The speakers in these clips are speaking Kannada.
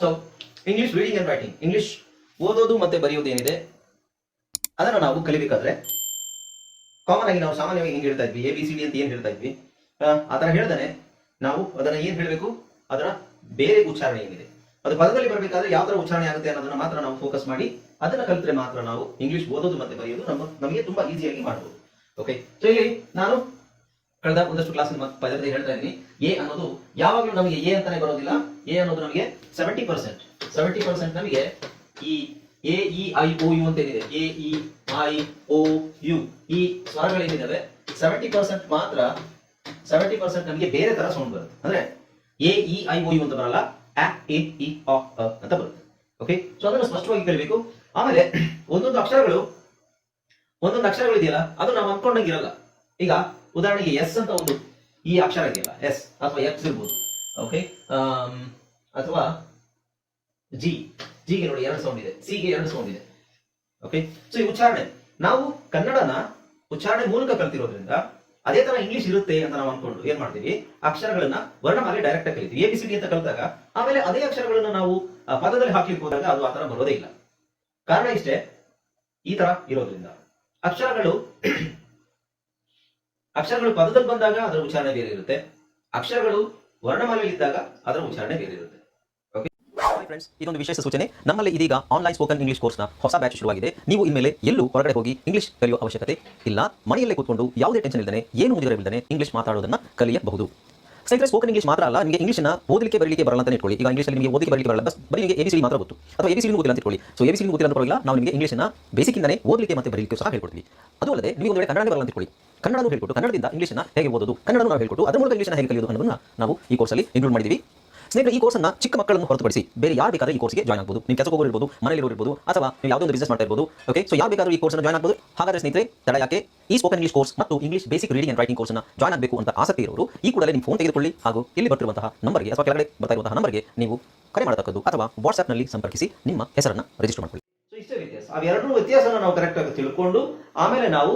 So English reading and writing, English ಓದೋದು ಮತ್ತೆ ಬರೆಯೋದು ಏನಿದೆ ಅದನ್ನು ನಾವು ಕಲಿಬೇಕಾದ್ರೆ ಕಾಮನ್ ಆಗಿ ನಾವು ಸಾಮಾನ್ಯವಾಗಿ ಹೆಂಗೆ ಹೇಳ್ತಾ ಇದ್ವಿ, ABCD ಅಂತ ಏನ್ ಹೇಳ್ತಾ ಇದ್ವಿ, ಆ ತರ ಹೇಳ್ದಾನೆ ನಾವು ಅದನ್ನ ಏನ್ ಹೇಳ್ಬೇಕು, ಅದರ ಬೇರೆ ಉಚ್ಚಾರಣೆ ಏನಿದೆ, ಅದು ಪದದಲ್ಲಿ ಬರಬೇಕಾದ್ರೆ ಯಾವ ತರ ಉಚ್ಚಾರಣೆ ಆಗುತ್ತೆ ಅನ್ನೋದನ್ನ ಮಾತ್ರ ನಾವು ಫೋಕಸ್ ಮಾಡಿ ಅದನ್ನ ಕಲಿತ್ರೆ ಮಾತ್ರ ನಾವು ಇಂಗ್ಲಿಷ್ ಓದೋದು ಮತ್ತೆ ಬರೆಯೋದು ನಮಗೆ ತುಂಬಾ ಈಸಿಯಾಗಿ ಮಾಡಬಹುದು. ಓಕೆ, ಸೊ ಇಲ್ಲಿ ನಾನು ಕಳೆದ ಒಂದಷ್ಟು ಕ್ಲಾಸ್ ಪದದಲ್ಲಿ ಹೇಳ್ತಾ ಇದ್ದೀನಿ, ಎ ಅನ್ನೋದು ಯಾವಾಗಲೂ ನಮಗೆ ಎ ಅಂತಾನೆ ಬರೋದಿಲ್ಲ. ಎ ಅನ್ನೋದು ನಮಗೆ 70% ನಮಗೆ ಈ AEIOU ಅಂತ ಏನಿದೆ, AEIOU ಈ ಸ್ವರಗಳೇನಿದಾವೆ 70% ಮಾತ್ರ 70% ನಮಗೆ ಬೇರೆ ತರ ಸೌಂಡ್ ಬರುತ್ತೆ. ಅಂದ್ರೆ AEIOU ಅಂತ ಬರಲ್ಲ, A E I O ಅಂತ ಬರುತ್ತೆ. ಓಕೆ, ಸೊ ಅದನ್ನು ಸ್ಪಷ್ಟವಾಗಿ ಕಲಿಬೇಕು. ಆಮೇಲೆ ಒಂದೊಂದು ಅಕ್ಷರಗಳು ಇದೆಯಲ್ಲ ಅದು ನಾವು ಅನ್ಕೊಂಡಂಗಿರಲ್ಲ. ಈಗ ಉದಾಹರಣೆಗೆ ಎಸ್ ಅಂತ ಒಂದು ಈ ಅಕ್ಷರ ಇದೆಯಲ್ಲ, ಎಸ್ ಅಥವಾ ಎಕ್ಸ್ ಇರ್ಬೋದು. ಓಕೆ, ಅಥವಾ ಜಿಗೆ ನೋಡಿ 2 ಸೌಂಡ್ ಇದೆ, ಸಿಗೆ 2 ಸೌಂಡ್ ಇದೆ. ಓಕೆ, ಸೊ ಈ ಉಚ್ಚಾರಣೆ ನಾವು ಕನ್ನಡನ ಉಚ್ಚಾರಣೆ ಮೂಲಕ ಕಲ್ತಿರೋದ್ರಿಂದ ಅದೇ ತರ ಇಂಗ್ಲಿಷ್ ಇರುತ್ತೆ ಅಂತ ನಾವು ಅನ್ಕೊಂಡು ಏನ್ ಮಾಡ್ತೀವಿ, ಅಕ್ಷರಗಳನ್ನ ವರ್ಣಮಾಲೆ ಡೈರೆಕ್ಟ್ ಆಗಿ ಕಲಿತೀವಿ. ABCD ಅಂತ ಕಲಿತಾಗ ಆಮೇಲೆ ಅದೇ ಅಕ್ಷರಗಳನ್ನ ನಾವು ಪದದಲ್ಲಿ ಹಾಕ್ಲಿಕ್ಕೆ ಹೋದಾಗ ಅದು ಆ ತರ ಬರೋದೇ ಇಲ್ಲ. ಕಾರಣ ಇಷ್ಟೇ, ಈ ತರ ಇರೋದ್ರಿಂದ ಅಕ್ಷರಗಳು ಪದದಲ್ಲಿ ಬಂದಾಗ ಅದರ ಉಚ್ಚಾರಣೆ ಬೇರೆ ಇರುತ್ತೆ, ಅಕ್ಷರಗಳು ವರ್ಣಮಾಲೆಯಲ್ಲಿ ಇದ್ದಾಗ ಅದರ ಉಚ್ಚಾರಣೆ ಬೇರೆ ಇರುತ್ತೆ. ಫ್ರೆಂಡ್ಸ್, ಇದೊಂದು ವಿಶೇಷ ಸೂಚನೆ. ನಮ್ಮಲ್ಲಿ ಇದೀಗ ಆನ್ಲೈನ್ ಸ್ಪೋಕನ್ ಇಂಗ್ಲಿಷ್ ಕೋರ್ಸ್ನ ಹೊಸ ಬ್ಯಾಚ್ ಶುರುವಾಗಿದೆ. ನೀವು ಇನ್ಮೇಲೆ ಎಲ್ಲೂ ಹೊರಗಡೆ ಹೋಗಿ ಇಂಗ್ಲಿಷ್ ಕಲಿಯುವ ಅವಶ್ಯಕತೆ ಇಲ್ಲ. ಮನೆಯಲ್ಲೇ ಕೂತ್ಕೊಂಡು ಯಾವುದೇ ಟೆನ್ಷನ್ ಇಲ್ಲದೆ, ಏನು ಮುಗಿದಿರಬಿಲ್ಲದೆ ಇಂಗ್ಲಿಷ್ ಮಾತಾಡೋದನ್ನ ಕಲಿಯಬಹುದು. ಸ್ನೇಹಿತರೆ, ಸ್ಪೋಕನ್ ಇಂಗ್ಲಿಷ್ ಮಾತ್ರ ಅಲ್ಲ, ನಿಮಗೆ ಇಂಗ್ಲಿಷ್ನ ಓದಲಿಕ್ಕೆ ಬರಲಿಕ್ಕೆ ಬರಲ್ಲ ಅಂತ ಇಟ್ಕೊಳ್ಳಿ. ಈಗ ಇಂಗ್ಲಿಷಲ್ಲಿ ನಿಮಗೆ ಓದಲಿಕ್ಕೆ ಬರಲಿಕ್ಕೆ ಬರಲ್ಲ, ಬರೀ ನಿಮಗೆ ABCD ಮಾತ್ರ ಗೊತ್ತು, ಅಥವಾ ABCD ಗೊತ್ತಿಲ್ಲ ಅಂತ ಇಟ್ಕೊಳ್ಳಿ. ಸೊ ABCD ಗೊತ್ತಿಲ್ಲ ಅಂತ ಪರವಾಗಿಲ್ಲ, ನಾವು ನಿಮಗೆ ಇಂಗ್ಲಿಷ್ನ ಬೇಸಿಕ್ ಇಂದನೇ ಓದಲಿಕ್ಕೆ ಮತ್ತೆ ಬರಲಿಕ್ಕೆ ಸಹ ಹೇಳ್ಕೊಡ್ತೀವಿ. ಅದು ಅಲ್ಲದೆ ನೀವು ಒಂದು ವೇಳೆ ಕನ್ನಡ ಬರಲ್ಲ ಅಂತ ಇಟ್ಕೊಳ್ಳಿ, ಕನ್ನಡನೂ ಹೇಳ್ಕೊಟ್ಟು ಕನ್ನಡದಿಂದ ಇಂಗ್ಲಿಷ್ನ ಹೇಗೆ ಓದೋದು, ಕನ್ನಡನೂ ನಾವು ಹೇಳ್ಕೊಟ್ಟು ಅದರ ಮೂಲಕ ಇಂಗ್ಲಿಷ್ನ ಹೇಗೆ ಕಲಿಯೋದು ಅನ್ನೋದನ್ನ ನಾವು ಈ ಕೋರ್ಸಲ್ಲಿ ಇನ್ಕ್ಲೂಡ್ ಮಾಡಿದ್ದೀವಿ. ಸ್ನೇಹಿತರೆ, ಈ ಕೋರ್ಸ್ನ ಚಿಕ್ಕ ಮಕ್ಕಳನ್ನು ಹೊರತುಪಡಿಸಿ ಬೇರೆ ಯಾರು ಬೇಕಾದ್ರೆ ಈ ಕೋರ್ಸ್ಗೆ ಜಾಯ್ನ್ ಆಗಬಹುದು. ನೀವು ಕೆಲಸ ಹೋಗೋರು ಇರ್ಬೋದು, ಮನೆಯಲ್ಲಿ ಇರ್ಬೋದು, ಅಥವಾ ನೀವು ಯಾವುದೋ ಒಂದು ಬಿಸ್ನೆಸ್ ಮಾಡ್ತಾ ಇರ್ಬೋದು. ಓಕೆ, ಸೊ ಯಾರು ಬೇಕಾದ್ರೂ ಈ ಕೋರ್ಸ್ನ ಜಾಯ್ನ್ ಆಗಬಹುದು. ಹಾಗಾದ್ರೆ ಸ್ನೇಹಿತರೆ, ತಡ ಯಾಕೆ, ಈ ಸ್ಪೋಕನ್ ಇಂಗ್ಲಿಷ್ ಕೋರ್ಸ್ ಮತ್ತು English basic reading and writing ಕೋರ್ಸ್ನ ಜಾಯ್ನ್ ಆಗಬೇಕು ಅಂತ ಆಸಕ್ತಿ ಇರೋರು ಈ ಕೂಡಲೇ ನಿಮ್ಮ ಫೋನ್ ತೆಗೆದುಕೊಳ್ಳಿ ಹಾಗೂ ಇಲ್ಲಿ ಬರ್ತಿರುವಂತಹ ನಂಬರ್ಗೆ ಅಥವಾ ಕೆಳಗಡೆ ಬರ್ತಾ ಇರುವಂತಹ ನಂಬರ್ಗೆ ನೀವು ಕರೆ ಮಾಡತಕ್ಕದ್ದು ಅಥವಾ ವಾಟ್ಸ್ಆ್ಯಪ್ನಲ್ಲಿ ಸಂಪರ್ಕಿಸಿ ನಿಮ್ಮ ಹೆಸರನ್ನು ರಿಜಿಸ್ಟರ್ ಮಾಡ್ಕೊಳ್ಳಿ. ಸೊ ಇಷ್ಟೇ ವ್ಯತ್ಯಾಸ. ಅವೆರಡೂ ವ್ಯತ್ಯಾಸನ ನಾವು ಕರೆಕ್ಟ್ ಆಗಿ ತಿಳ್ಕೊಂಡು ಆಮೇಲೆ ನಾವು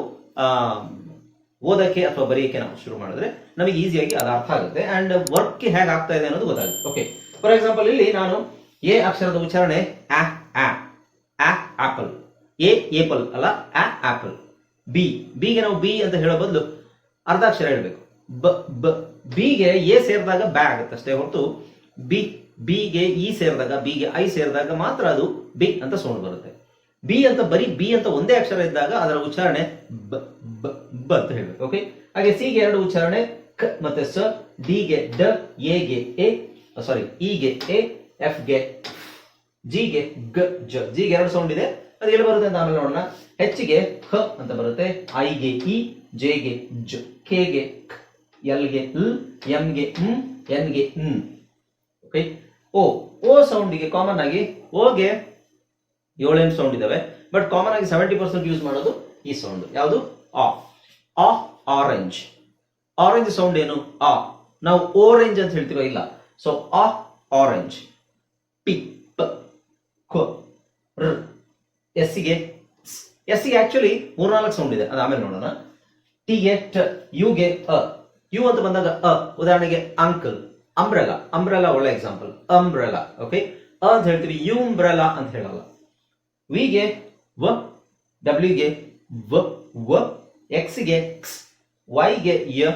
ಓದಕ್ಕೆ ಅಥವಾ ಬರೆಯಕ್ಕೆ ನಾವು ಶುರು ಮಾಡಿದ್ರೆ ನಮಗೆ ಈಸಿಯಾಗಿ ಅದು ಅರ್ಥ ಆಗುತ್ತೆ ಅಂಡ್ ವರ್ಕ್ ಹೇಗೆ ಆಗ್ತಾ ಇದೆ ಅನ್ನೋದು ಗೊತ್ತಾಗುತ್ತೆ. ಓಕೆ, ಫಾರ್ ಎಕ್ಸಾಂಪಲ್ ಇಲ್ಲಿ ನಾನು ಎ ಅಕ್ಷರದ ಉಚ್ಚಾರಣೆ ಆಪಲ್, ಎ ಏಪಲ್ ಅಲ್ಲ, ಆಪಲ್. ಬಿಗೆ ನಾವು ಬಿ ಅಂತ ಹೇಳೋ ಬದಲು ಅರ್ಧ ಅಕ್ಷರ ಹೇಳಬೇಕು. ಬಿಗೆ ಎ ಸೇರಿದಾಗ ಬ್ಯಾ ಆಗುತ್ತೆ ಅಷ್ಟೇ ಹೊರತು ಬಿಗೆ ಇ ಸೇರಿದಾಗ, ಬಿಗೆ ಐ ಸೇರಿದಾಗ ಮಾತ್ರ ಅದು ಬಿ ಅಂತ ಸೌಂಡ್ ಬರುತ್ತೆ. ಬಿ ಅಂತ ಬರೀ ಬಿ ಅಂತ ಒಂದೇ ಅಕ್ಷರ ಇದ್ದಾಗ ಅದರ ಉಚ್ಚಾರಣೆ ಬ ಅಂತ ಹೇಳಬೇಕು. ಓಕೆ, ಹಾಗೆ ಸಿಗೆ 2 ಉಚ್ಚಾರಣೆ ಕ ಮತ್ತೆ ಸ, ಡಿಗೆ ಡ, ಎಗೆ ಎ, ಸಾರಿ ಇಗೆ ಎ, ಎಫ್ಗೆ, ಜಿಗೆ ಗ ಜ. ಜಿಗೆ 2 ಸೌಂಡ್ ಇದೆ, ಅದು ಎಲ್ಲಿ ಬರುತ್ತೆ ಅಂತ ಆಮೇಲೆ ನೋಡೋಣ. ಹೆಚ್ಗೆ ಹ ಅಂತ ಬರುತ್ತೆ, ಐಗೆ ಇ, ಜೆಗೆ ಜ, ಕೆಗೆ ಕ, ಎಲ್ಗೆ ಲ್, ಎಂಗೆ ಮ್, ಎನ್ಗೆ ನ್. ಓಕೆ, ಓ ಸೌಂಡಿಗೆ ಕಾಮನ್ ಆಗಿ ಓಗೆ 7 ಸೌಂಡ್ ಇದಾವೆ, ಬಟ್ ಕಾಮನ್ ಆಗಿ 70% ಯೂಸ್ ಮಾಡೋದು ಈ ಸೌಂಡ್. ಯಾವುದು? ಆರೆಂಜ್. ಆರೆಂಜ್ ಸೌಂಡ್ ಏನು? ನಾವು ಓರೆಂಜ್ ಅಂತ ಹೇಳ್ತೀವ, ಇಲ್ಲ. So orange. ಪಿ ಪ ಕ ರ. ಎಸ್ಸಿಗೆ ಆಕ್ಚುಲಿ 3-4 ಸೌಂಡ್ ಇದೆ, ಅದು ಆಮೇಲೆ ನೋಡೋಣ. ಟಿಗೆ ಟ, ಯುಗೆ ಅ. ಯು ಅಂತ ಬಂದಾಗ ಉದಾಹರಣೆಗೆ ಅಂಕಲ್, ಅಂಬ್ರೆಲಾ ಒಳ್ಳೆ ಎಕ್ಸಾಂಪಲ್, ಅಂಬ್ರೆಲಾ. ಓಕೆ, ಅಂತ ಹೇಳ್ತೀವಿ, ಯುಂಬ್ರೆಲಾ ಅಂತ ಹೇಳಲ್ಲ. ವಿಗೆ ವ, ಡಬ್ಲ್ಯೂಗೆ ವ, ಎಕ್ಸ್ಗೆ ಕ್ಸ್, ವೈಗೆ ಯ,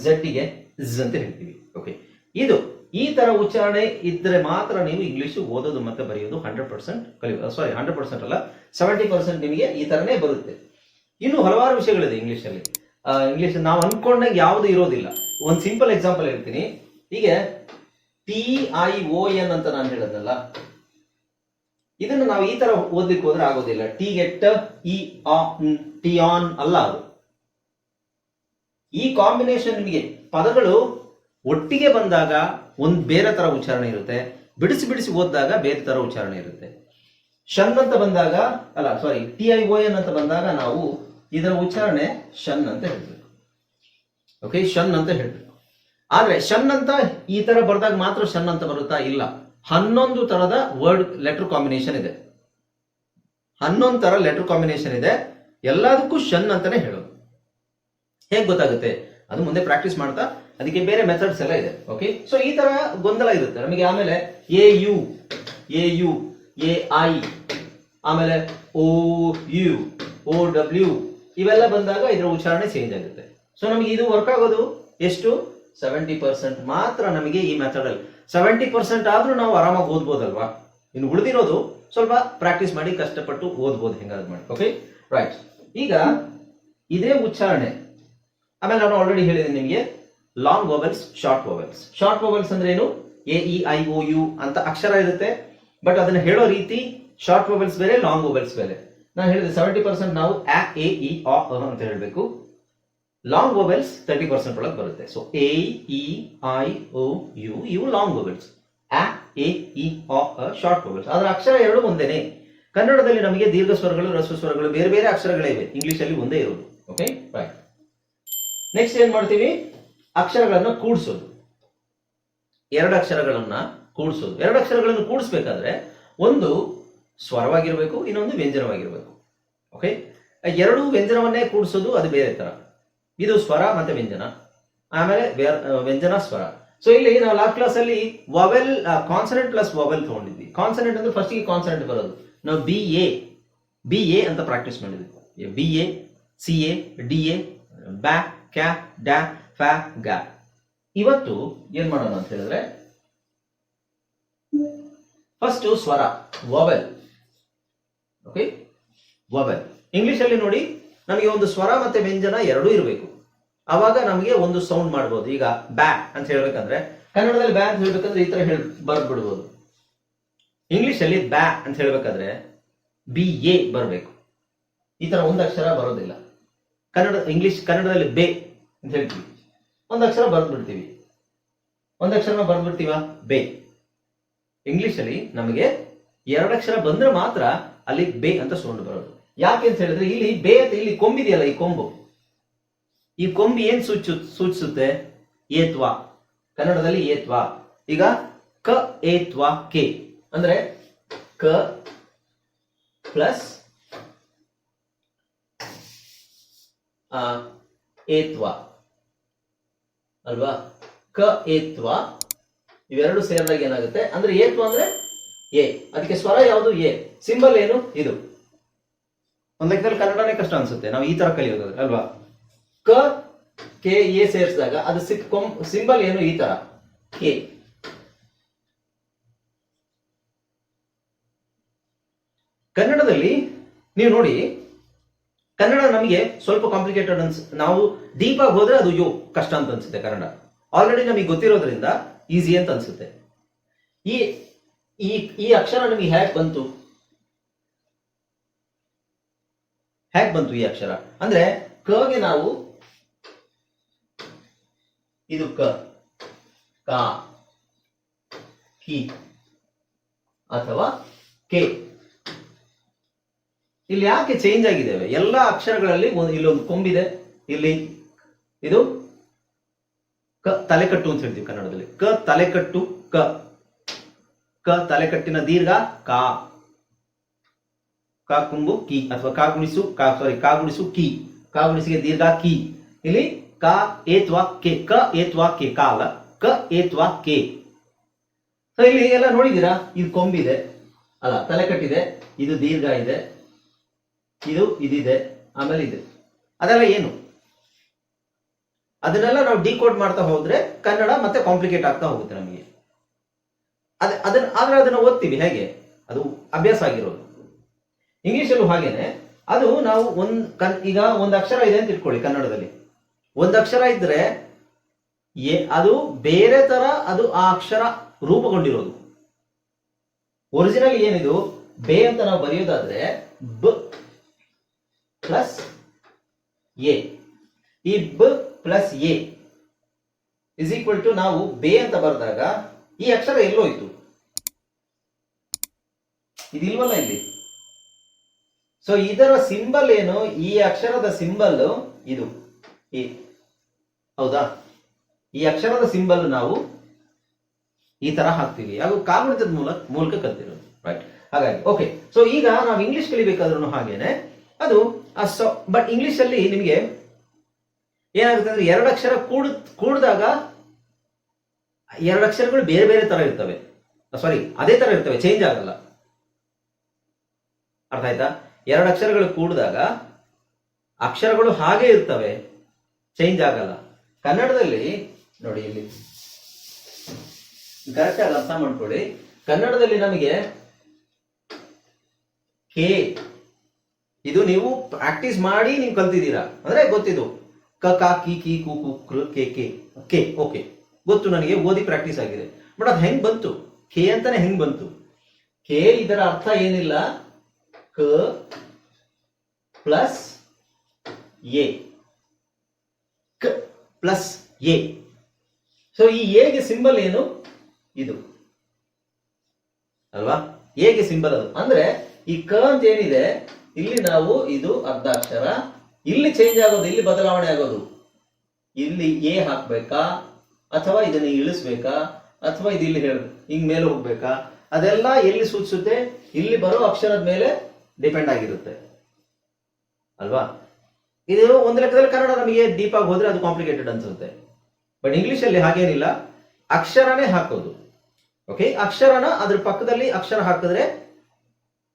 ಝಡ್ಗೆ ಝ್ ಅಂತ ಹೇಳ್ತೀವಿ. ಓಕೆ, ಈ ತರ ಉಚ್ಚಾರಣೆ ಇದ್ರೆ ಮಾತ್ರ ನೀವು ಇಂಗ್ಲಿಷ್ ಓದೋದು ಮತ್ತೆ ಬರೆಯೋದು 100% ಕಲಿಯೋದು. ಸಾರಿ, 100% ಅಲ್ಲ, 70% ನಿಮಗೆ ಈ ತರನೇ ಬರುತ್ತೆ. ಇನ್ನು ಹಲವಾರು ವಿಷಯಗಳಿದೆ ಇಂಗ್ಲಿಷಲ್ಲಿ. ಇಂಗ್ಲಿಷ್ ನಾವು ಅನ್ಕೊಂಡಾಗ ಯಾವುದು ಇರೋದಿಲ್ಲ. ಒಂದು ಸಿಂಪಲ್ ಎಕ್ಸಾಂಪಲ್ ಹೇಳ್ತೀನಿ. ಹೀಗೆ TION ಅಂತ ನಾನು ಹೇಳದ್ನಲ್ಲ, ಇದನ್ನು ನಾವು ಈ ತರ ಓದ್ಲಿಕ್ಕೆ ಹೋದ್ರೆ ಆಗೋದಿಲ್ಲ. ಟಿಗೆ ಟ, ಇ ಆ ಟಿಯಾನ್ ಅಲ್ಲ ಅದು. ಈ ಕಾಂಬಿನೇಷನ್ ನಿಮಗೆ ಪದಗಳು ಒಟ್ಟಿಗೆ ಬಂದಾಗ ಒಂದು ಬೇರೆ ತರ ಉಚ್ಚಾರಣೆ ಇರುತ್ತೆ, ಬಿಡಿಸಿ ಓದಿದಾಗ ಬೇರೆ ತರ ಉಚ್ಚಾರಣೆ ಇರುತ್ತೆ. ಶನ್ ಅಂತ ಬಂದಾಗ, ಅಲ್ಲ ಸಾರಿ, TION ಅಂತ ಬಂದಾಗ ನಾವು ಇದರ ಉಚ್ಚಾರಣೆ ಶನ್ ಅಂತ ಹೇಳ್ಬೇಕು. ಓಕೆ, ಶನ್ ಅಂತ ಹೇಳ್ಬೇಕು. ಆದ್ರೆ ಶನ್ ಅಂತ ಈ ತರ ಬರ್ದಾಗ ಮಾತ್ರ ಶನ್ ಅಂತ ಬರುತ್ತಾ? ಇಲ್ಲ. 11 ತರದ ವರ್ಡ್ ಲೆಟರ್ ಕಾಂಬಿನೇಷನ್ ಇದೆ. 11 ತರ ಲೆಟರ್ ಕಾಂಬಿನೇಷನ್ ಇದೆ. ಎಲ್ಲದಕ್ಕೂ ಶನ್ ಅಂತಾನೆ ಹೇಳೋದು. ಹೇಗೆ ಗೊತ್ತಾಗುತ್ತೆ? ಅದು ಮುಂದೆ ಪ್ರಾಕ್ಟೀಸ್ ಮಾಡ್ತಾ ಅದಕ್ಕೆ ಬೇರೆ ಮೆಥಡ್ಸ್ ಎಲ್ಲ ಇದೆ. ಓಕೆ, ಸೊ ಈ ತರ ಗೊಂದಲ ಇರುತ್ತೆ ನಮಗೆ. ಆಮೇಲೆ AU A U, A I, ಆಮೇಲೆ ಓ ಯು, ಓ ಡಬ್ಲ್ಯೂ ಇವೆಲ್ಲ ಬಂದಾಗ ಇದರ ಉಚ್ಚಾರಣೆ ಚೇಂಜ್ ಆಗುತ್ತೆ. ಸೊ ನಮಗೆ ಇದು ವರ್ಕ್ ಆಗೋದು ಎಷ್ಟು 70% ಮಾತ್ರ. ನಮಗೆ ಈ ಮೆಥಡ್ ಅಲ್ಲಿ 70% ಆದ್ರೂ ನಾವು ಆರಾಮಾಗಿ ಓದ್ಬೋದಲ್ವಾ. ಇನ್ನು ಉಳಿದಿರೋದು ಸ್ವಲ್ಪ ಪ್ರಾಕ್ಟೀಸ್ ಮಾಡಿ ಕಷ್ಟಪಟ್ಟು ಓದ್ಬೋದು, ಹೆಂಗಾದ್ರು ಮಾಡಿ. Okay right. ಈಗ ಇದೇ ಉಚ್ಚಾರಣೆ ಆಮೇಲೆ ನಾನು ಆಲ್ರೆಡಿ ಹೇಳಿದ್ದೀನಿ ನಿಮಗೆ long vowels, short vowels. Short vowels ಅಂದ್ರೆ ಏನು? A E I O U ಅಂತ ಅಕ್ಷರ ಇರುತ್ತೆ, ಬಟ್ ಅದನ್ನ ಹೇಳೋ ರೀತಿ ಶಾರ್ಟ್ ವೊವೆಲ್ಸ್ ಬೇರೆ, ಲಾಂಗ್ ವೊವೆಲ್ಸ್ ಬೇರೆ. ನಾನು ಹೇಳಿದೆ 70% ನಾವು ಎ ಇ ಅ ಅಂತ ಹೇಳಬೇಕು. ಲಾಂಗ್ ವೊವೆಲ್ಸ್ 30% ಒಳಗೆ ಬರುತ್ತೆ. So A E I O U ಇವು ಲಾಂಗ್ ವೊವೆಲ್ಸ್, ಎ ಇ ಅ ಶಾರ್ಟ್ ವೊವೆಲ್ಸ್. ಅದರ ಅಕ್ಷರ ಎರಡು ಒಂದೇನೆ. ಕನ್ನಡದಲ್ಲಿ ನಮಗೆ ದೀರ್ಘ ಸ್ವರಗಳು, ಹ್ರಸ್ವ ಸ್ವರಗಳು ಬೇರೆ ಬೇರೆ ಅಕ್ಷರಗಳಿವೆ, ಇಂಗ್ಲಿಷ್ ಅಲ್ಲಿ ಒಂದೇ ಇರೋದು. Okay right. ನೆಕ್ಸ್ಟ್ ಏನ್ ಮಾಡ್ತೀವಿ? ಅಕ್ಷರಗಳನ್ನ ಕೂಡಿಸೋದು. ಎರಡು ಅಕ್ಷರಗಳನ್ನ ಕೂಡಿಸೋದು. ಎರಡು ಅಕ್ಷರಗಳನ್ನು ಕೂಡಿಸ್ಬೇಕಾದ್ರೆ ಒಂದು ಸ್ವರವಾಗಿರ್ಬೇಕು, ಇನ್ನೊಂದು ವ್ಯಂಜನವಾಗಿರ್ಬೇಕು. ಓಕೆ, ಎರಡು ವ್ಯಂಜನವನ್ನೇ ಕೂಡಿಸೋದು ಅದು ಬೇರೆ ತರ. ಇದು ಸ್ವರ ಮತ್ತೆ ವ್ಯಂಜನ, ಆಮೇಲೆ ವ್ಯಂಜನ ಸ್ವರ. ಸೊ ಇಲ್ಲಿ ನಾವು ಲಾಸ್ಟ್ ಕ್ಲಾಸ್ ಅಲ್ಲಿ ವಾವೆಲ್, ಕಾನ್ಸನೆಂಟ್ ಪ್ಲಸ್ ವಾವೆಲ್ ತಗೊಂಡಿದ್ವಿ. ಕಾನ್ಸನೆಂಟ್ ಅಂದ್ರೆ ಫಸ್ಟ್ ಗೆ ಕಾನ್ಸನೆಂಟ್ ಬರೋದು. ನಾವು ಬಿ ಎ ಅಂತ ಪ್ರಾಕ್ಟೀಸ್ ಮಾಡಿದ್ವಿ. B A, C A, D A, ಬ್ಯಾ, ಕ್ಯಾ, ಡ್ಯಾ, ಫ್ಯಾ, ಗ್ಯಾ. ಇವತ್ತು ಏನ್ ಮಾಡೋಣ ಅಂತ ಹೇಳಿದ್ರೆ ಫಸ್ಟ್ ಸ್ವರ, ವಾವೆಲ್. Okay, vowel. ಇಂಗ್ಲಿಷ್ ಅಲ್ಲಿ ನೋಡಿ ನಮಗೆ ಒಂದು ಸ್ವರ ಮತ್ತೆ ವ್ಯಂಜನ ಎರಡೂ ಇರಬೇಕು, ಅವಾಗ ನಮಗೆ ಒಂದು ಸೌಂಡ್ ಮಾಡಬಹುದು. ಈಗ ಬ್ಯಾ ಅಂತ ಹೇಳ್ಬೇಕಂದ್ರೆ ಕನ್ನಡದಲ್ಲಿ ಬ್ಯಾ ಅಂತ ಹೇಳ್ಬೇಕಂದ್ರೆ ಈ ತರ ಬರ್ದ್ ಬಿಡ್ಬೋದು. ಇಂಗ್ಲಿಷ್ ಅಲ್ಲಿ ಬ್ಯಾ ಅಂತ ಹೇಳ್ಬೇಕಾದ್ರೆ ಬಿ ಎ ಬರಬೇಕು. ಈ ತರ ಒಂದು ಅಕ್ಷರ ಬರೋದಿಲ್ಲ. ಕನ್ನಡದಲ್ಲಿ ಬೇ ಅಂತ ಹೇಳ್ತೀವಿ, ಒಂದು ಅಕ್ಷರ ಬರ್ದ್ ಬಿಡ್ತೀವಿ. ಒಂದು ಅಕ್ಷರ ಬರ್ದ್ ಬಿಡ್ತೀವ, ಬೇ. ಇಂಗ್ಲಿಷ್ ಅಲ್ಲಿ ನಮಗೆ ಎರಡು ಅಕ್ಷರ ಬಂದ್ರೆ ಮಾತ್ರ ಅಲ್ಲಿ ಬೇ ಅಂತ ಸೌಂಡ್ ಬರೋದು. ಯಾಕೆ ಅಂತ ಹೇಳಿದ್ರೆ ಇಲ್ಲಿ ಬೇ ಅಂತ, ಇಲ್ಲಿ ಕೊಂಬಿದೆಯಲ್ಲ, ಈ ಕೊಂಬು, ಈ ಕೊಂಬು ಏನ್ ಸೂಚಿಸುತ್ತೆ? ಏತ್ವ. ಕನ್ನಡದಲ್ಲಿ ಏತ್ವ. ಈಗ ಕ ಏತ್ವ ಕೆ ಅಂದ್ರೆ ಕ ಪ್ಲಸ್ ಏತ್ವ ಅಲ್ವಾ? ಕ ಏತ್ವ ಇವೆರಡು ಸೇರಿದಾಗ ಏನಾಗುತ್ತೆ ಅಂದ್ರೆ ಏತ್ವ ಅಂದ್ರೆ ಎ. ಅದಕ್ಕೆ ಸ್ವರ ಯಾವುದು? ಎ. ಸಿಂಬಲ್ ಏನು? ಇದು. ಒಂದ್ ಲೆಕ್ಕದಲ್ಲಿ ಕನ್ನಡನೇ ಕಷ್ಟ ಅನ್ಸುತ್ತೆ ನಾವು ಈ ತರ ಕಲಿಯೋದಾದ್ರೆ ಅಲ್ವಾ. ಕ ಕೆ ಎ ಸೇರಿಸಿದಾಗ ಅದು ಸಿಂಬಲ್ ಏನು? ಈ ತರ ಕೆ. ಕನ್ನಡದಲ್ಲಿ ನೀವು ನೋಡಿ, ಕನ್ನಡ ನಮಗೆ ಸ್ವಲ್ಪ ಕಾಂಪ್ಲಿಕೇಟೆಡ್ ನಾವು ಡೀಪ್ ಆಗಿ ಹೋದ್ರೆ ಅದು ಕಷ್ಟ ಅಂತ ಅನ್ಸುತ್ತೆ. ಕನ್ನಡ ಆಲ್ರೆಡಿ ನಮಗೆ ಗೊತ್ತಿರೋದ್ರಿಂದ ಈಸಿ ಅಂತ ಅನ್ಸುತ್ತೆ. ಈ ಈ ಅಕ್ಷರ ನಮಗೆ ಹೇಗ್ ಬಂತು? ಈ ಅಕ್ಷರ ಅಂದ್ರೆ ಕಗೆ ನಾವು ಇದು ಕ, ಕಾ, ಕಿ ಅಥವಾ ಕೆ. ಇಲ್ಲಿ ಯಾಕೆ ಚೇಂಜ್ ಆಗಿದ್ದೇವೆ? ಎಲ್ಲ ಅಕ್ಷರಗಳಲ್ಲಿ ಇಲ್ಲೊಂದು ಕೊಂಬಿದೆ, ಇಲ್ಲಿ ಇದು ಕ ತಲೆಕಟ್ಟು ಅಂತ ಹೇಳ್ತೀವಿ ಕನ್ನಡದಲ್ಲಿ. ಕ ತಲೆಕಟ್ಟು, ಕ ತಲೆಕಟ್ಟಿನ ದೀರ್ಘ ಕಾ, ಕಾ ಕುಂಬು ಕಿ ಅಥವಾ ಕಾ ಗುಣಿಸು ಕಿ, ಕಾ ಗುಣಿಸಿಗೆ ದೀರ್ಘ ಕಿ. ಇಲ್ಲಿ ಕಾ ಏತ್ವಾ ಕೆ, ಕ ಏತ್ವಾ ಕೆ, ಕಾ ಅಲ್ಲ, ಕ ಏತ್ವಾ ಕೆ. ಸೊ ಇಲ್ಲಿ ಎಲ್ಲ ನೋಡಿದೀರಾ, ಇದು ಕೊಂಬಿದೆ ಅಲ್ಲ, ತಲೆಕಟ್ಟಿದೆ, ಇದು ದೀರ್ಘ ಇದೆ, ಇದಿದೆ, ಆಮೇಲೆ ಇದೆ. ಅದೆಲ್ಲ ಏನು? ಅದನ್ನೆಲ್ಲ ನಾವು ಡಿಕೋಡ್ ಮಾಡ್ತಾ ಹೋದ್ರೆ ಕನ್ನಡ ಮತ್ತೆ ಕಾಂಪ್ಲಿಕೇಟ್ ಆಗ್ತಾ ಹೋಗುತ್ತೆ ನಮಗೆ. ಆದ್ರೆ ಅದನ್ನ ಓದ್ತೀವಿ ಹೇಗೆ? ಅದು ಅಭ್ಯಾಸ ಆಗಿರೋದು. ಇಂಗ್ಲಿಷಲ್ಲೂ ಹಾಗೇನೆ. ಅದು ನಾವು ಈಗ ಒಂದು ಅಕ್ಷರ ಇದೆ ಅಂತ ಇಟ್ಕೊಳ್ಳಿ. ಕನ್ನಡದಲ್ಲಿ ಒಂದು ಅಕ್ಷರ ಇದ್ರೆ ಅದು ಬೇರೆ ತರ ಅದು ಆ ಅಕ್ಷರ ರೂಪುಗೊಂಡಿರೋದು. ಒರಿಜಿನಲ್ ಏನಿದು ಬೇ ಅಂತ ನಾವು ಬರೆಯೋದಾದ್ರೆ ಬ ಪ್ಲಸ್ ಎ. ಈ ಬ plus A is equal to ನಾವು ಬೇ ಅಂತ ಬರೆದಾಗ ಈ ಅಕ್ಷರ ಎಲ್ಲೋಯ್ತು? ಇದಿಲ್ವಲ್ಲ ಇಲ್ಲಿ. ಸೊ ಇದರ ಸಿಂಬಲ್ ಏನು? ಈ ಅಕ್ಷರದ ಸಿಂಬಲ್ ಇದು ಎ. ಹೌದಾ? ಈ ಅಕ್ಷರದ ಸಿಂಬಲ್ ನಾವು ಈ ತರ ಹಾಕ್ತೀವಿ. ಅದು ಕಾಗುಣಿತದ ಮೂಲಕ ಕಲ್ತಿರೋದು. ರೈಟ್. ಹಾಗಾಗಿ ಓಕೆ. ಸೊ ಈಗ ನಾವು ಇಂಗ್ಲಿಷ್ ಕಲಿಬೇಕಾದ್ರೂ ಹಾಗೇನೆ ಅದು ಬಟ್ ಇಂಗ್ಲಿಷ್ ಅಲ್ಲಿ ನಿಮಗೆ ಏನಾಗುತ್ತೆ ಅಂದ್ರೆ ಎರಡು ಅಕ್ಷರ ಕೂಡಿದಾಗ ಎರಡು ಅಕ್ಷರಗಳು ಬೇರೆ ಬೇರೆ ತರ ಇರ್ತವೆ. ಸಾರಿ ಅದೇ ತರ ಇರ್ತವೆ, ಚೇಂಜ್ ಆಗಲ್ಲ. ಅರ್ಥ ಆಯ್ತಾ? ಎರಡು ಅಕ್ಷರಗಳು ಕೂಡಿದಾಗ ಅಕ್ಷರಗಳು ಹಾಗೆ ಇರ್ತವೆ, ಚೇಂಜ್ ಆಗಲ್ಲ. ಕನ್ನಡದಲ್ಲಿ ನೋಡಿ, ಇಲ್ಲಿ ಕರೆಕ್ಟ್ ಆಗಿ ಅರ್ಥ ಮಾಡ್ಕೊಳ್ಳಿ. ಕನ್ನಡದಲ್ಲಿ ನಮಗೆ ಕೆ, ಇದು ನೀವು ಪ್ರಾಕ್ಟೀಸ್ ಮಾಡಿ ನೀವು ಕಲ್ತಿದ್ದೀರಾ ಅಂದ್ರೆ ಗೊತ್ತಿದ್ದು. ಕ ಕ ಕಿ ಕಿ ಕು ಕು ಕೃ ಕೆ ಕೆ ಕೆ, ಓಕೆ ಗೊತ್ತು ನನಗೆ, ಓದಿ ಪ್ರಾಕ್ಟೀಸ್ ಆಗಿದೆ. ಬಟ್ ಅದು ಹೆಂಗ್ ಬಂತು? ಕೆ ಅಂತಾನೆ ಹೆಂಗ್ ಬಂತು? ಕೆ ಇದರ ಅರ್ಥ ಏನಿಲ್ಲ, ಕ ಪ್ಲಸ್ ಎ, ಕ ಪ್ಲಸ್ ಎ. ಸೊ ಈ ಎಗೆ ಸಿಂಬಲ್ ಏನು? ಇದು ಅಲ್ವಾ? ಎಗೆ ಸಿಂಬಲ್ ಅದು. ಅಂದ್ರೆ ಈ ಕ ಅಂತ ಏನಿದೆ ಇಲ್ಲಿ, ನಾವು ಇದು ಅರ್ಧಾಕ್ಷರ, ಇಲ್ಲಿ ಚೇಂಜ್ ಆಗೋದು, ಇಲ್ಲಿ ಬದಲಾವಣೆ ಆಗೋದು. ಇಲ್ಲಿ ಎ ಹಾಕ್ಬೇಕಾ, ಅಥವಾ ಇದನ್ನ ಇಳಿಸ್ಬೇಕಾ, ಅಥವಾ ಇದು ಇಲ್ಲಿ ಹಿಂಗ್ ಮೇಲೆ ಹೋಗ್ಬೇಕಾ, ಅದೆಲ್ಲ ಎಲ್ಲಿ ಸೂಚಿಸುತ್ತೆ? ಇಲ್ಲಿ ಬರೋ ಅಕ್ಷರದ ಮೇಲೆ ಡಿಪೆಂಡ್ ಆಗಿರುತ್ತೆ ಅಲ್ವಾ? ಇದು ಒಂದು ಲೆಕ್ಕದಲ್ಲಿ ಕನ್ನಡ ನಮಗೆ ಡೀಪ್ ಆಗಿ ಹೋದ್ರೆ ಅದು ಕಾಂಪ್ಲಿಕೇಟೆಡ್ ಅನ್ಸುತ್ತೆ. ಬಟ್ ಇಂಗ್ಲಿಷ್ ಅಲ್ಲಿ ಹಾಗೇನಿಲ್ಲ, ಅಕ್ಷರನೇ ಹಾಕೋದು. ಓಕೆ, ಅಕ್ಷರನ ಅದ್ರ ಪಕ್ಕದಲ್ಲಿ ಅಕ್ಷರ ಹಾಕಿದ್ರೆ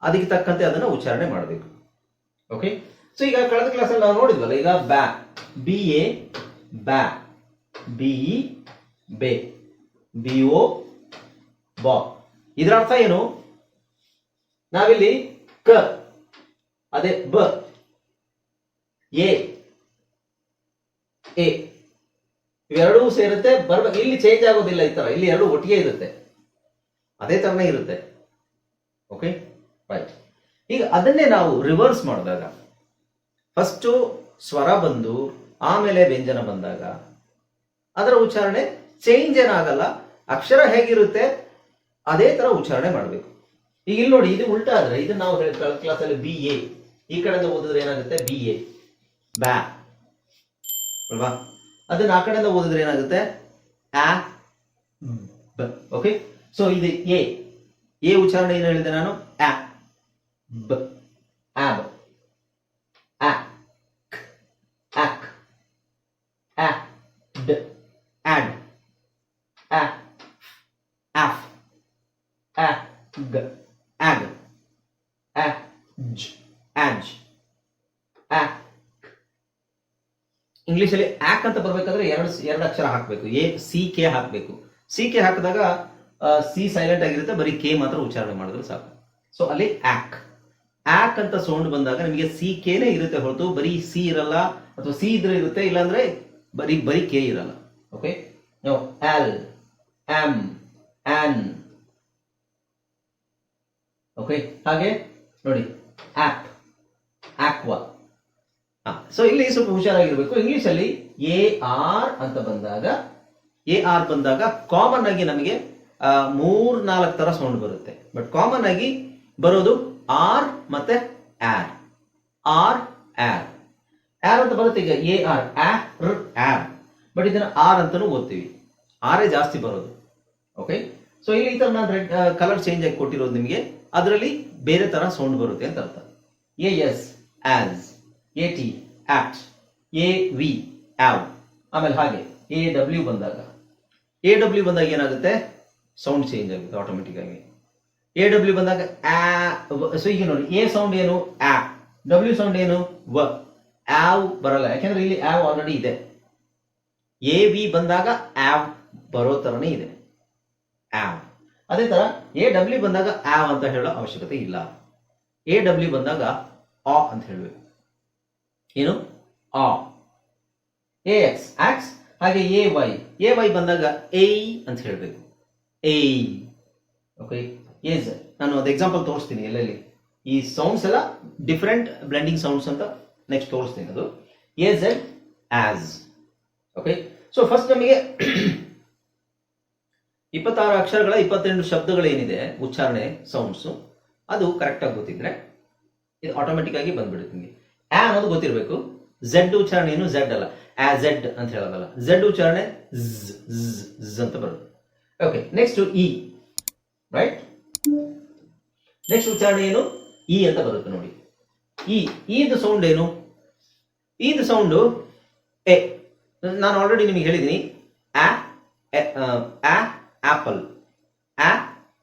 ಅದಕ್ಕೆ ತಕ್ಕಂತೆ ಅದನ್ನ ಉಚ್ಚಾರಣೆ ಮಾಡಬೇಕು. ಓಕೆ, ಸೊ ಈಗ ಕಳೆದ ಕ್ಲಾಸಲ್ಲಿ ನಾವು ನೋಡಿದ್ವಲ್ಲ, ಈಗ ಬ್ಯಾ, ಬಿ ಎ ಬ್ಯಾ, ಬಿ ಇ ಬೆ, ಬಿ ಒ ಬಾ. ಇದರ ಅರ್ಥ ಏನು? ನಾವಿಲ್ಲಿ ಕ, ಅದೇ ಬ, ಎ ಎ ಇವೆರಡೂ ಸೇರುತ್ತೆ, ಬರ್ಬೇಕು. ಇಲ್ಲಿ ಚೇಂಜ್ ಆಗೋದಿಲ್ಲ, ಈ ತರ ಇಲ್ಲಿ ಎರಡು ಒಟ್ಟಿಗೆ ಇರುತ್ತೆ, ಅದೇ ತರನೇ ಇರುತ್ತೆ. Okay right. ಈಗ ಅದನ್ನೇ ನಾವು ರಿವರ್ಸ್ ಮಾಡಿದಾಗ, ಫಸ್ಟ್ ಸ್ವರ ಬಂದು ಆಮೇಲೆ ವ್ಯಂಜನ ಬಂದಾಗ ಅದರ ಉಚ್ಚಾರಣೆ ಚೇಂಜ್ ಏನಾಗಲ್ಲ, ಅಕ್ಷರ ಹೇಗಿರುತ್ತೆ ಅದೇ ತರ ಉಚ್ಚಾರಣೆ ಮಾಡಬೇಕು. ಈಗ ಇಲ್ಲಿ ನೋಡಿ, ಇದು ಉಲ್ಟಾ ಆದ್ರೆ, ಇದು ನಾವು ಕ್ಲಾಸಲ್ಲಿ ಬಿ ಎ, ಈ ಕಡೆಯಿಂದ ಓದಿದ್ರೆ ಏನಾಗುತ್ತೆ? ಬಿ ಎ ಬ್ಯಾ ಅಲ್ವಾ? ಅದನ್ನ ಆ ಕಡೆಯಿಂದ ಓದಿದ್ರೆ ಏನಾಗುತ್ತೆ? ಆ ಬ. ಓಕೆ, ಸೊ ಇದು ಎ, ಎ ಉಚ್ಚಾರಣೆ ಏನು ಹೇಳಿದೆ ನಾನು? ಆ ಬ, ಆಬ್, ಆಕ್, ಆಕ್, ಆಡ್, ಆಡ್, ಆ ಆಫ್, ಆಗ್, ಆಗ್, ಆಜ್, ಆಜ್, ಆಕ್. ಇಂಗ್ಲಿಷ್ ಅಲ್ಲಿ ಆಕ್ ಅಂತ ಬರ್ಬೇಕಾದ್ರೆ ಎರಡು ಅಕ್ಷರ ಹಾಕಬೇಕು, ಎ ಸಿ ಕೆ ಹಾಕಬೇಕು. ಸಿ ಕೆ ಹಾಕಿದಾಗ ಸಿ ಸೈಲೆಂಟ್ ಆಗಿರುತ್ತೆ, ಬರೀ ಕೆ ಮಾತ್ರ ಉಚ್ಚಾರಣೆ ಮಾಡಿದ್ರೆ ಸಾಕು. ಸೊ ಅಲ್ಲಿ ಆಕ್, ಆಕ್ ಅಂತ ಸೌಂಡ್ ಬಂದಾಗ ನಿಮಗೆ ಸಿ ಕೆನೇ ಇರುತ್ತೆ ಹೊರತು ಬರೀ ಸಿ ಇರಲ್ಲ, ಅಥವಾ ಸಿ ಇದ್ರೆ ಇರುತ್ತೆ, ಇಲ್ಲಾಂದ್ರೆ ಬರೀ ಕೆ ಇರಲ್ಲ. Okay, L, M, on. Okay, ಹಾಗೆ ನೋಡಿ ಆಪ್, ಆಕ್ವಾ. ಸೊ ಇಲ್ಲಿ ಸ್ವಲ್ಪ ಹುಷಾರಾಗಿರ್ಬೇಕು. ಇಂಗ್ಲಿಷ್ ಅಲ್ಲಿ ಎ ಆರ್ ಅಂತ ಬಂದಾಗ, ಎ ಆರ್ ಬಂದಾಗ ಕಾಮನ್ ಆಗಿ ನಮಗೆ 3-4 ತರ ಸೌಂಡ್ ಬರುತ್ತೆ. ಬಟ್ ಕಾಮನ್ ಆಗಿ ಬರೋದು ಆರ್ ಮತ್ತೆ ಆರ್, ಆರ್ ಆರ್, ಆರ್ ಅಂತ ಬರುತ್ತೆ. ಈಗ ಎ ಆರ್, ಆರ್, ಬಟ್ ಇದನ್ನ ಆರ್ ಅಂತಾನು ಓದ್ತೀವಿ, ಆರೇ ಜಾಸ್ತಿ ಬರೋದು. ಓಕೆ, ಸೊ ಇಲ್ಲಿ ಈ ತರ ನಾನು ರೆಡ್ ಕಲರ್ ಚೇಂಜ್ ಆಗಿ ಕೊಟ್ಟಿರೋದು ನಿಮಗೆ, ಅದರಲ್ಲಿ ಬೇರೆ ತರ ಸೌಂಡ್ ಬರುತ್ತೆ ಅಂತ ಅರ್ಥ. A S as, A T act, A V ಆವ್. ಆಮೇಲೆ ಹಾಗೆ ಎ ಡಬ್ಲ್ಯೂ ಬಂದಾಗ, ಎ ಡಬ್ಲ್ಯೂ ಬಂದಾಗ ಏನಾಗುತ್ತೆ? ಸೌಂಡ್ ಚೇಂಜ್ ಆಗುತ್ತೆ ಆಟೋಮೆಟಿಕ್ ಆಗಿ. ಎ ಡಬ್ಲ್ಯೂ ಬಂದಾಗ ಆ. ಸೊ ಈಗ ನೋಡಿ, ಎ ಸೌಂಡ್ ಏನು? ಆ. ಡಬ್ಲ್ಯೂ ಸೌಂಡ್ ಏನು? ವ. ಆವ್ ಬರಲ್ಲ, ಯಾಕೆಂದ್ರೆ ಇಲ್ಲಿ ಆವ್ ಆಲ್ರೆಡಿ ಇದೆ. ಎ ವಿ ಬಂದಾಗ ಆವ್ ಬರೋ ತರನೇ ಇದೆ, ಆವ್. ಅದೇ ತರ ಎ ಡಬ್ಲ್ಯೂ ಬಂದಾಗ ಆವ್ ಅಂತ ಹೇಳೋ ಅವಶ್ಯಕತೆ ಇಲ್ಲ. ಎ ಡಬ್ಲ್ಯೂ ಬಂದಾಗ ಆ ಅಂತ ಹೇಳಬೇಕು. ಏನು? ಆ. ಎ ಎಕ್ಸ್, ಆಕ್ಸ್. ಹಾಗೆ ಎ ವೈ, ಎ ವೈ ಬಂದಾಗ ಎ ಅಂತ ಹೇಳಬೇಕು, ಎ. Okay, S. ನಾನು ಒಂದು ಎಕ್ಸಾಂಪಲ್ ತೋರಿಸ್ತೀನಿ ಎಲ್ಲೆಲ್ಲಿ ಈ ಸೌಂಡ್ಸ್ ಎಲ್ಲ ಡಿಫರೆಂಟ್ ಬ್ಲೆಂಡಿಂಗ್ ಸೌಂಡ್ಸ್ ಅಂತ ನೆಕ್ಸ್ಟ್ ತೋರಿಸ್ತೀನಿ. ಅದು A Z, as. Okay, so first ನಮಗೆ 26 ಅಕ್ಷರಗಳ 28 ಶಬ್ದಗಳು ಏನಿದೆ ಉಚ್ಚಾರಣೆ ಸೌಂಡ್ಸ್, ಅದು ಕರೆಕ್ಟ್ ಆಗಿ ಗೊತ್ತಿದ್ರೆ ಇದು ಆಟೋಮೆಟಿಕ್ ಆಗಿ ಬಂದ್ಬಿಡುತ್ತೆ ನಿಮಗೆ. ಆ ಅನ್ನೋದು ಗೊತ್ತಿರಬೇಕು. ಝೆಡ್ ಉಚ್ಚಾರಣೆ ಏನು? ಝೆಡ್ ಅಲ್ಲ, ಆ ಝೆಡ್ ಅಂತ ಹೇಳೋದಲ್ಲ, ಝೆಡ್ ಉಚ್ಚಾರಣೆ ಝ್ ಅಂತ ಬರುತ್ತೆ. Okay, next E, right. Next ಉಚ್ಚಾರಣೆ ಏನು? ಇ ಅಂತ ಬರುತ್ತೆ ನೋಡಿ. ಈದು ಸೌಂಡ್ ಏನು? ಈದು ಸೌಂಡು ಎ. ನಾನು ಆಲ್ರೆಡಿ ನಿಮಗೆ ಹೇಳಿದ್ದೀನಿ, ಆ ಆಪಲ್, ಆ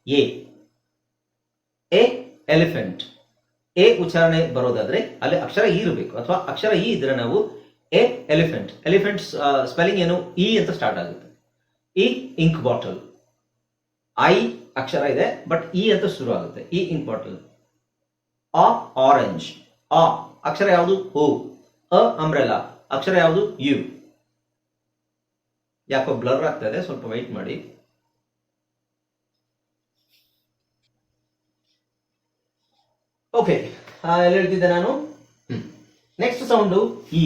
ಎ ಎಲಿಫೆಂಟ್. ಎ ಉಚ್ಚಾರಣೆ ಬರೋದಾದ್ರೆ ಅಲ್ಲಿ ಅಕ್ಷರ ಇ ಇರಬೇಕು, ಅಥವಾ ಅಕ್ಷರ ಇ ಇದ್ರೆ ನಾವು ಎ ಎಲಿಫೆಂಟ್. ಎಲಿಫೆಂಟ್ ಸ್ಪೆಲ್ಲಿಂಗ್ ಏನು? ಇ ಅಂತ ಸ್ಟಾರ್ಟ್ ಆಗುತ್ತೆ. ಇ ಇಂಕ್ ಬಾಟಲ್. ಐ ಅಕ್ಷರ ಇದೆ ಬಟ್ ಇ ಅಂತ ಶುರು ಆಗುತ್ತೆ. ಇ ಇಂಕ್ ಬಾಟಲ್. ಆ ಆರೆಂಜ್. ಆ ಅಕ್ಷರ ಯಾವುದು? ಓ. ಅ ಅಂಬ್ರೆಲಾ ಅಕ್ಷರ ಯಾವುದು? ಯು. ಯಾಕೋ ಬ್ಲರ್ ಆಗ್ತಾ ಇದೆ, ಸ್ವಲ್ಪ ವೈಟ್ ಮಾಡಿ. ಓಕೆ, ಎಲ್ಲಿ ಹೇಳ್ತಿದ್ದೆ ನಾನು? Next sound E.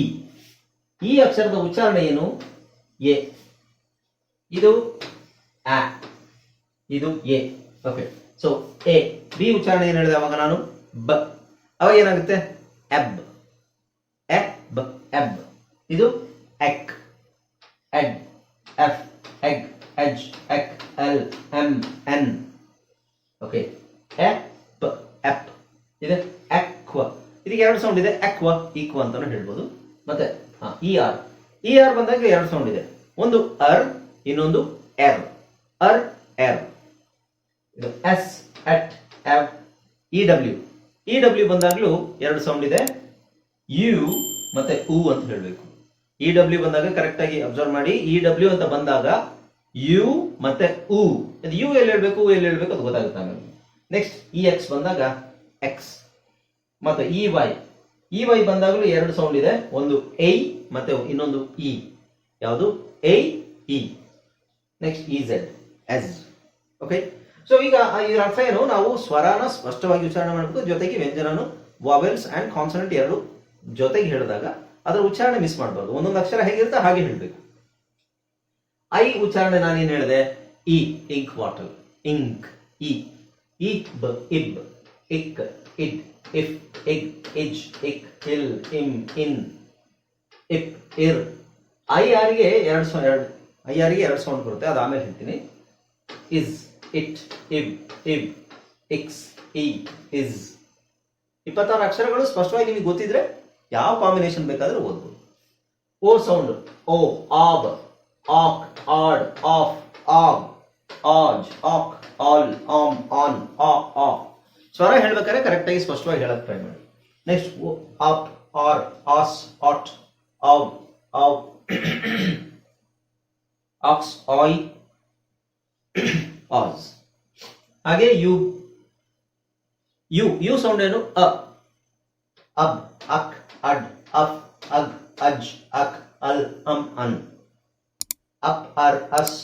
ಈ ಅಕ್ಷರದ ಉಚ್ಚಾರಣೆ ಏನು? ಎ. ಇದು ಆ, ಇದು A. Okay, so A. B ಉಚ್ಚಾರಣೆ ಏನು ಹೇಳಿದೆ ಅವಾಗ ನಾನು? ಬ. ಅವಾಗ ಏನಾಗುತ್ತೆ? ಎಬ್. ಎಬ್ ಎಬ್. ಇದು ಎಕ್, ಎಡ್, ಎಫ್, ಎಗ್, ಎಜ್, ಎಕ್, ಎಲ್, ಎಂ, ಎನ್. ಓಕೆ, ಎಪ್, ಎಪ್. ಇದೆ ಎಕ್ವ. ಇದಕ್ಕೆ ಎರಡು ಸೌಂಡ್ ಇದೆ, ಎಕ್ವ, ಈಕ್ವ ಅಂತಾನು ಹೇಳ್ಬೋದು. ಮತ್ತೆ ಇ ಆರ್. ಇ ಆರ್ ಬಂದಾಗ ಎರಡು ಸೌಂಡ್ ಇದೆ, ಒಂದು ಅರ್, ಇನ್ನೊಂದು ಎರ್. ಅರ್, ಎರ್. ಇದು ಎಸ್, ಎಟ್, ಎವ್. E W. ಇ ಡಬ್ಲ್ಯೂ ಬಂದಾಗ್ಲೂ ಎರಡು ಸೌಂಡ್ ಇದೆ, ಯು ಮತ್ತೆ ಉ ಅಂತ ಹೇಳಬೇಕು. ಇ ಡಬ್ಲ್ಯೂ ಬಂದಾಗ ಕರೆಕ್ಟ್ ಆಗಿ ಅಬ್ಸರ್ವ್ ಮಾಡಿ. ಇ ಡಬ್ಲ್ಯೂ ಅಂತ ಬಂದಾಗ ಯು ಮತ್ತೆ ಉ. ಅದು ಯು ಎಲ್ಲಿ ಹೇಳ್ಬೇಕು, ಉ ಎಲ್ಲಿ ಹೇಳ್ಬೇಕು ಅದು ಗೊತ್ತಾಗುತ್ತೆ ಆಮೇಲೆ. ನೆಕ್ಸ್ಟ್ ಇ ಎಕ್ಸ್ ಬಂದಾಗ ಎಕ್ಸ್. ಮತ್ತೆ ಇ ವೈ. ಇ ವೈ ಬಂದಾಗಲೂ ಎರಡು ಸೌಂಡ್ ಇದೆ, ಒಂದು ಐ ಮತ್ತೆ ಇನ್ನೊಂದು ಇ. ಯಾವುದು? I, E. Next E Z, S. Okay, so ಈಗ ಇದರ ಅರ್ಥ ಏನು? ನಾವು ಸ್ವರನ ಸ್ಪಷ್ಟವಾಗಿ ಉಚ್ಚಾರಣೆ ಮಾಡಬೇಕು, ಜೊತೆಗೆ ವ್ಯಂಜನನು ವಾವೆಲ್ಸ್ ಅಂಡ್ ಕಾನ್ಸನೆಂಟ್ ಎರಡು ಜೊತೆಗೆ ಹೇಳಿದಾಗ ಅದರ ಉಚ್ಚಾರಣೆ ಮಿಸ್ ಮಾಡಬಾರ್ದು. ಒಂದೊಂದು ಅಕ್ಷರ ಹೇಗಿರುತ್ತೆ ಹಾಗೆ ಹೇಳಬೇಕು. ಐ ಉಚ್ಚಾರಣೆ ನಾನೇನು ಹೇಳಿದೆ? ಇ ಇಂಕ್ ಬಾಟಲ್. ಇಂಕ್, ಇ. ಇಬ್, ಇಬ್, ಇಕ್, ಇಡ್, ಇಫ್, ಇಗ್, ಇಜ್, ಇಕ್, ಇಲ್, ಇಮ್, ಇನ್, ಇಪ್, ಇರ್. ಐ ಆರ್ಗೆ ಎರಡು ಸೌಂಡ್ ಬರುತ್ತೆ, ಅದು ಆಮೇಲೆ ಹೇಳ್ತೀನಿ. ಇಸ್, ಇಟ್, ಇಬ್, ಇಬ್, ಇಕ್ಸ್, ಇ, ಇಸ್. 26 ಅಕ್ಷರಗಳು ಸ್ಪಷ್ಟವಾಗಿ ನಿಮಗೆ ಗೊತ್ತಿದ್ರೆ ಯಾವ ಕಾಂಬಿನೇಷನ್ ಬೇಕಾದ್ರೆ ಓದ್ಬೋದು. ಓ ಸೌಂಡ್: ಓ, ಆಬ್, ಆಕ್, ಆಡ್, ಆಫ್, ಆಗ್, ಆಜ್, ಆಕ್, ಆಲ್, ಆಮ್, ಆನ್, ಆ, ಆ. ಸ್ವರ ಹೇಳ್ಬೇಕಾದ್ರೆ ಕರೆಕ್ಟ್ ಆಗಿ ಸ್ಪಷ್ಟವಾಗಿ ಹೇಳಕ್ ಟ್ರೈ ಮಾಡಿ. ನೆಕ್ಸ್ಟ್ ಅಪ್, ಆರ್, ಆಸ್, ಆಟ್, ಆವ್, ಆವ್, ಆಕ್ಸ್, ಆಯ್, ಆಸ್. ಹಾಗೆ ಯು. ಯು. ಯು ಸೌಂಡ್ ಏನು? ಅ. ಅಬ್, ಅಕ್, ಅಡ್, ಅಫ್, ಅಗ್, ಅಜ್, ಅಕ್, ಅಲ್, ಅಮ್, ಅನ್. ಅಪ್, ಅರ್, ಅಸ್,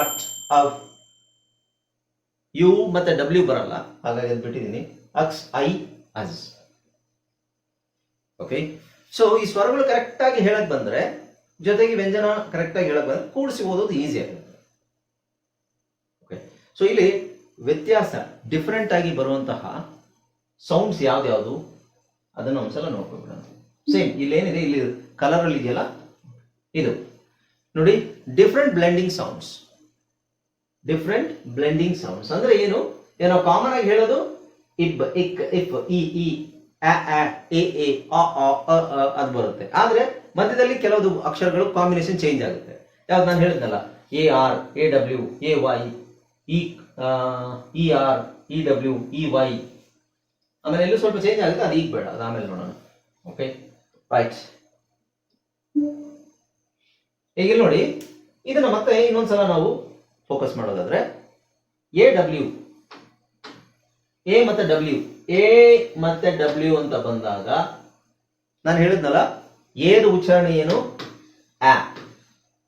ಅಟ್, ಅವ್. ಯು ಮತ್ತೆ ಡಬ್ಲ್ಯೂ ಬರಲ್ಲ, ಹಾಗಾಗಿ ಅದು ಬಿಟ್ಟಿದ್ದೀನಿ. Aux, I, us. Okay, so ಈ ಸ್ವರಗಳು ಕರೆಕ್ಟ್ ಆಗಿ ಹೇಳಕ್ ಬಂದ್ರೆ, ಜೊತೆಗೆ ವ್ಯಂಜನ ಕರೆಕ್ಟ್ ಆಗಿ ಹೇಳಕ್ ಬಂದ್ರೆ ಕೂಡಿಸಿ ಓದೋದು ಈಸಿ ಆಗುತ್ತೆ. ಓಕೆ, ಸೊ ಇಲ್ಲಿ ವ್ಯತ್ಯಾಸ, ಡಿಫರೆಂಟ್ ಆಗಿ ಬರುವಂತಹ ಸೌಂಡ್ಸ್ ಯಾವ್ದು ಅದನ್ನು ಒಂದ್ಸಲ ನೋಡ್ಕೊಬಿಡೋಣ. ಸೇಮ್ ಇಲ್ಲೇನಿದೆ, ಇಲ್ಲಿ ಕಲರ್ ಅಲ್ಲಿ ಇದೆಯಲ್ಲ, ಇದು ನೋಡಿ, different blending sounds. Different blending sounds ಅಂದ್ರೆ ಏನು? ಏನೋ ಕಾಮನ್ ಆಗಿ ಹೇಳೋದು ಇಬ್, ಇಕ್, ಇಫ್, ಇ, ಇ, ಎ, ಅದು ಬರುತ್ತೆ. ಆದ್ರೆ ಮಧ್ಯದಲ್ಲಿ ಕೆಲವು ಅಕ್ಷರಗಳು ಕಾಂಬಿನೇಷನ್ ಚೇಂಜ್ ಆಗುತ್ತೆ. ಯಾವ್ದು ನಾನು ಹೇಳಿದ್ನಲ್ಲ, A R, A W, A Y, E R, E W, E Y. ಆಮೇಲೆ ಎಲ್ಲೂ ಸ್ವಲ್ಪ ಚೇಂಜ್ ಆಗುತ್ತೆ, ಅದು ಈಗ ಬೇಡ, ಅದು ಆಮೇಲೆ ನೋಡೋಣ. Okay, right. ಈಗ ಇಲ್ಲಿ ನೋಡಿ, ಇದನ್ನ ಮತ್ತೆ ಇನ್ನೊಂದ್ಸಲ ನಾವು ಫೋಕಸ್ ಮಾಡೋದಾದ್ರೆ, ಎ ಡಬ್ಲ್ಯೂ, ಎ ಮತ್ತೆ ಡಬ್ಲ್ಯೂ, ಎ ಮತ್ತೆ ಡಬ್ಲ್ಯೂ ಅಂತ ಬಂದಾಗ ನಾನು ಹೇಳಿದ್ನಲ್ಲ, ಎದು ಉಚ್ಚಾರಣೆ ಏನು? ಆ.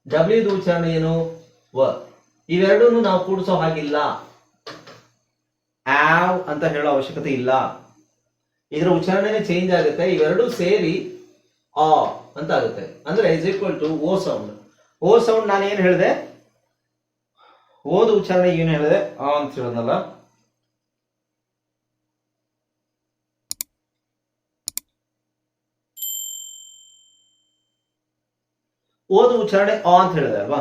ಡಬ್ಲ್ಯೂದು ಉಚ್ಚಾರಣೆ ಏನು? ವ. ಇವೆರಡೂ ನಾವು ಕೂಡಿಸೋ ಹಾಗಿಲ್ಲ, ಆವ್ ಅಂತ ಹೇಳೋ ಅವಶ್ಯಕತೆ ಇಲ್ಲ. ಇದರ ಉಚ್ಚಾರಣೆನೇ ಚೇಂಜ್ ಆಗುತ್ತೆ, ಇವೆರಡೂ ಸೇರಿ ಆ ಅಂತ ಆಗುತ್ತೆ. ಅಂದ್ರೆ is equal to O sound. O sound ನಾನು ಏನು ಹೇಳಿದೆ? ಓದು ಉಚ್ಚಾರಣೆ ಏನು ಹೇಳಿದೆ? ಆ ಅಂತ ಹೇಳೋದಲ್ಲ. ಓದು ಉಚ್ಚಾರಣೆ ಆ ಅಂತ ಹೇಳಿದೆ ಅಲ್ವಾ?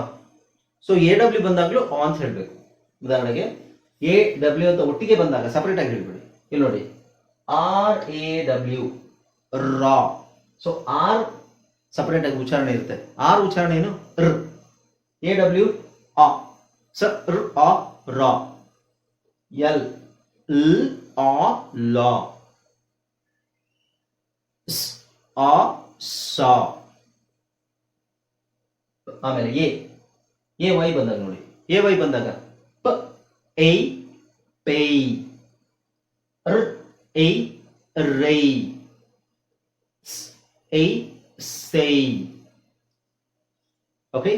ಸೊ ಎ ಡಬ್ಲ್ಯೂ ಬಂದಾಗ್ಲೂ ಆ ಅಂತ ಹೇಳ್ಬೇಕು. ಉದಾಹರಣೆಗೆ ಎ ಡಬ್ಲ್ಯೂ ಅಂತ ಒಟ್ಟಿಗೆ ಬಂದಾಗ ಸಪರೇಟ್ ಆಗಿ ಹೇಳ್ಬೇಡಿ. ಇಲ್ಲಿ ನೋಡಿ, R A W, raw. So R separate ಆಗಿ ಉಚ್ಚಾರಣೆ ಇರುತ್ತೆ. ಆರ್ ಉಚ್ಚಾರಣೆ ಏನು? ರ್. ಎ ಡಬ್ಲ್ಯೂ, ಆ. ಸ ರ್, ಆ, ರಾ. ಎಲ್ ಲ್ ಆ ಲಾ ಸ್ ಆ ಸಾ. ಆಮೇಲೆ ಎ ವೈ ಬಂದಾಗ ನೋಡಿ, ಎ ವೈ ಬಂದಾಗ ಪ ಐ ಪೈ, ರ್ ಐ ರೈ, ಸ್ ಐ ಸೈ. ಓಕೆ,